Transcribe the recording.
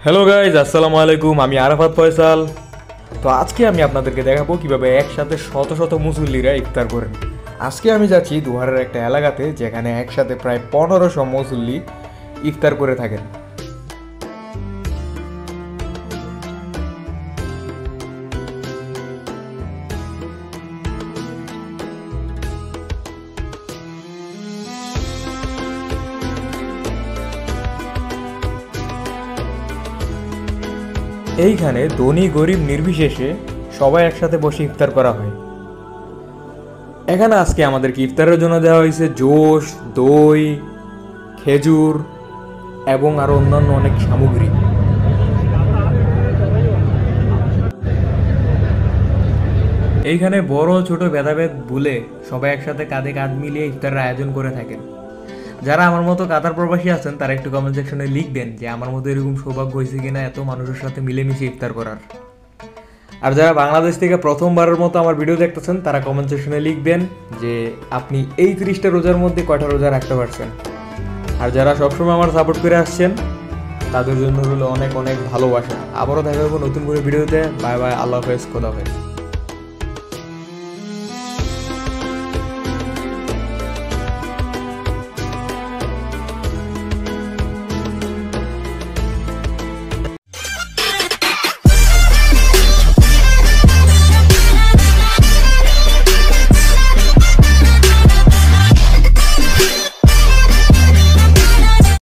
Hello guys, আসসালামু আলাইকুম। আমি আরাফাত ফয়সাল। তো আজকে আমি আপনাদেরকে দেখাবো কিভাবে একসাথে শত শত মুসল্লিরা ইফতার করেন। আজকে আমি যাচ্ছি দুহারের একটা এলাকাতে, যেখানে একসাথে প্রায় 1500 মুসল্লি ইফতার করে থাকেন। এইখানে ধনী গরিব নির্বিশেষে সবাই একসাথে বসে ইফতার করা হয়। এখানে আজকে আমাদেরকে ইফতারের জন্য দেওয়া হয়েছে জোশ, দই, খেজুর এবং আরো অন্যান্য অনেক সামগ্রী। এইখানে বড় ছোট ভেদাভেদ ভুলে সবাই একসাথে কাঁধে কাঁধ মিলিয়ে ইফতারের আয়োজন করে থাকেন। যারা আমার মতো কাতার প্রবাসী আছেন তারা একটু কমেন্ট সেকশনে লিখবেন যে আমার মতো এরকম সৌভাগ্য হয়েছে কিনা এত মানুষের সাথে মিলেমিশে ইফতার করার। আর যারা বাংলাদেশ থেকে প্রথমবারের মতো আমার ভিডিও দেখতেছেন তারা কমেন্ট সেকশনে লিখবেন যে আপনি এই 30টা রোজার মধ্যে কয়টা রোজা রাখতে পারছেন। আর যারা সবসময় আমার সাপোর্ট করে আসছেন তাদের জন্য হলো অনেক অনেক ভালোবাসা। আবারও দেখা হবে নতুন করে ভিডিওতে। বাই বাই, আল্লাহ হাফেজ, খোদা হাফেজ।